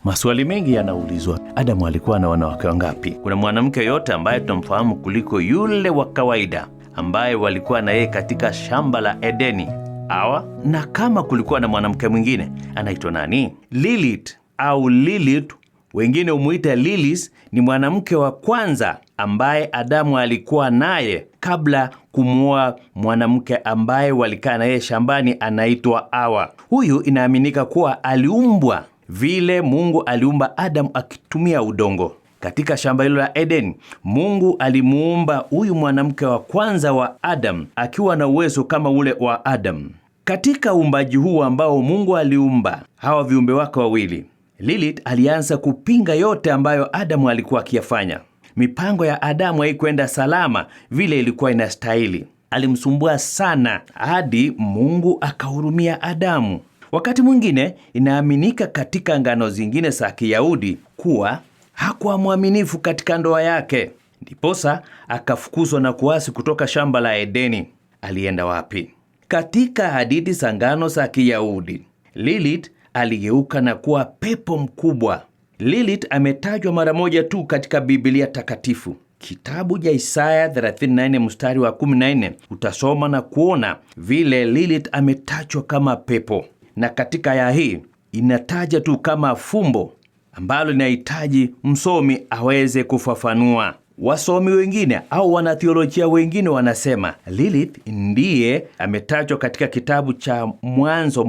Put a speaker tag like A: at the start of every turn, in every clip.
A: Maswali mengi yanaulizwa. Adamu alikuwa na wanawake wangapi? Kuna mwanamke yote ambaye tunamfahamu kuliko yule wa kawaida ambaye walikuwa na yeye katika shamba la Edeni, Hawa? Na kama kulikuwa na mwanamke mwingine, anaitwa nani? Lilith au Lilith, wengine umuita Lilith, ni mwanamke wa kwanza ambaye Adamu alikuwa naye kabla kumuoa mwanamke ambaye walikaa na yeye shambani, anaitwa Hawa. Huyu inaaminika kuwa aliumbwa vile Mungu aliumba Adamu akitumia udongo. Katika shamba hilo la Eden, Mungu alimuumba huyu mwanamke wa kwanza wa Adamu akiwa na uwezo kama ule wa Adamu. Katika uumbaji huu ambao Mungu aliumba hawa viumbe wake wawili, Lilith alianza kupinga yote ambayo Adamu alikuwa akiyafanya. Mipango ya Adamu haikwenda salama vile ilikuwa inastahili. Alimsumbua sana hadi Mungu akahurumia Adamu. Wakati mwingine inaaminika katika ngano zingine za Kiyahudi kuwa hakuwa mwaminifu katika ndoa yake, ndiposa akafukuzwa na kuasi kutoka shamba la Edeni. Alienda wapi? Katika hadithi za ngano za Kiyahudi, Lilith aligeuka na kuwa pepo mkubwa. Lilith ametajwa mara moja tu katika Biblia takatifu. Kitabu cha Isaya 34 mstari wa 14 utasoma na kuona vile Lilith ametajwa kama pepo. Na katika aya hii inataja tu kama fumbo ambalo linahitaji msomi aweze kufafanua. Wasomi wengine au wanatheolojia wengine wanasema Lilith ndiye ametajwa katika kitabu cha Mwanzo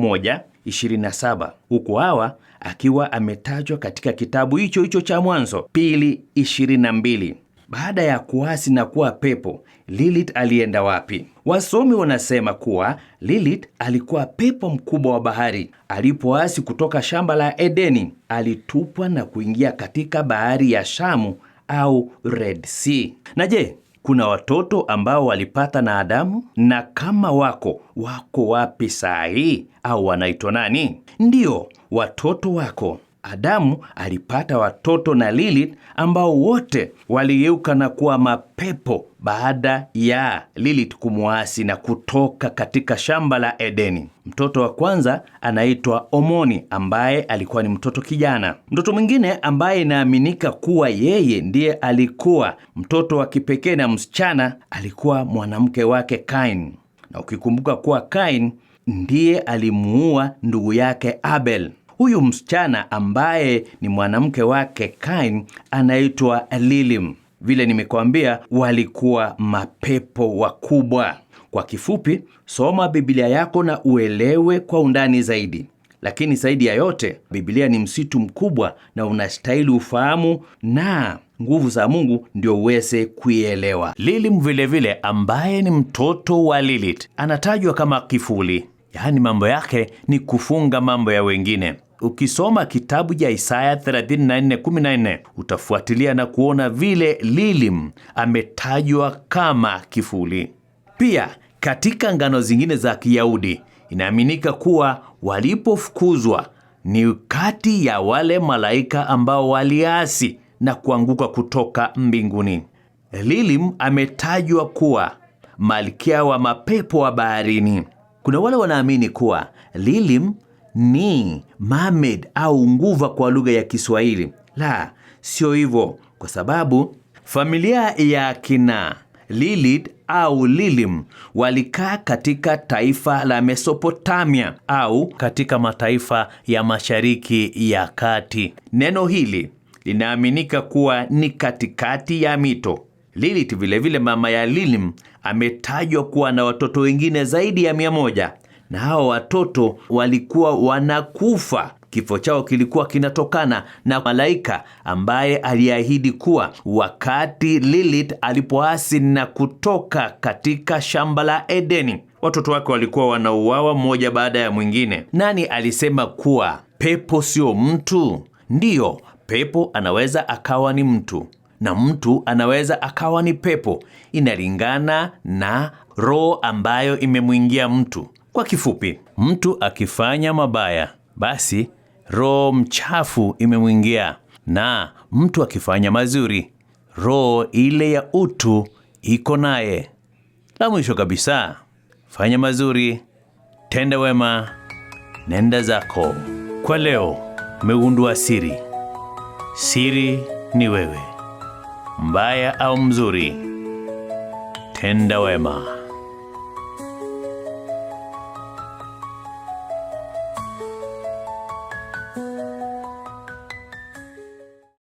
A: 1:27, huku Hawa akiwa ametajwa katika kitabu hicho hicho cha Mwanzo 2:22. Baada ya kuasi na kuwa pepo, Lilith alienda wapi? Wasomi wanasema kuwa Lilith alikuwa pepo mkubwa wa bahari. Alipoasi kutoka shamba la Edeni, alitupwa na kuingia katika bahari ya Shamu au Red Sea. Na je, kuna watoto ambao walipata na Adamu? Na kama wako wapi saa hii? Au wanaitwa nani? Ndiyo, watoto wako. Adamu alipata watoto na Lilith ambao wote waligeuka na kuwa mapepo baada ya Lilith kumuasi na kutoka katika shamba la Edeni. Mtoto wa kwanza anaitwa Omoni ambaye alikuwa ni mtoto kijana. Mtoto mwingine ambaye inaaminika kuwa yeye ndiye alikuwa mtoto wa kipekee na msichana alikuwa mwanamke wake Kain. Na ukikumbuka kuwa Kain ndiye alimuua ndugu yake Abel. Huyu msichana ambaye ni mwanamke wake Kain anaitwa Lilith. Vile nimekuambia, walikuwa mapepo wakubwa. Kwa kifupi, soma Biblia yako na uelewe kwa undani zaidi. Lakini zaidi ya yote, Biblia ni msitu mkubwa na unastahili ufahamu na nguvu za Mungu ndio uweze kuielewa. Lilith vile vile ambaye ni mtoto wa Lilith anatajwa kama kifuli. Yaani mambo yake ni kufunga mambo ya wengine. Ukisoma kitabu cha Isaya 34:14 utafuatilia na kuona vile Lilith ametajwa kama kifuli. Pia katika ngano zingine za Kiyahudi inaaminika kuwa walipofukuzwa ni kati ya wale malaika ambao waliasi na kuanguka kutoka mbinguni. Lilith ametajwa kuwa malkia wa mapepo wa baharini. Kuna wale wanaamini kuwa Lilith ni mermaid au nguva kwa lugha ya Kiswahili. La, sio hivyo, kwa sababu familia ya kina Lilith au Lilith walikaa katika taifa la Mesopotamia au katika mataifa ya Mashariki ya Kati. Neno hili linaaminika kuwa ni katikati ya mito. Lilith vile mama ya Lilith ametajwa kuwa na watoto wengine zaidi ya 100. Na hao watoto walikuwa wanakufa. Kifo chao kilikuwa kinatokana na malaika ambaye aliahidi kuwa wakati Lilith alipoasi na kutoka katika shamba la Edeni, watoto wake walikuwa wanauawa mmoja baada ya mwingine. Nani alisema kuwa pepo sio mtu? Ndiyo, pepo anaweza akawa ni mtu na mtu anaweza akawa ni pepo. Inalingana na roho ambayo imemwingia mtu. Kwa kifupi, mtu akifanya mabaya, basi roho mchafu imemwingia, na mtu akifanya mazuri, roho ile ya utu iko naye. La mwisho kabisa, fanya mazuri, tenda wema, nenda zako. Kwa leo, umegundua siri. Siri ni wewe. Mbaya au mzuri, tenda wema.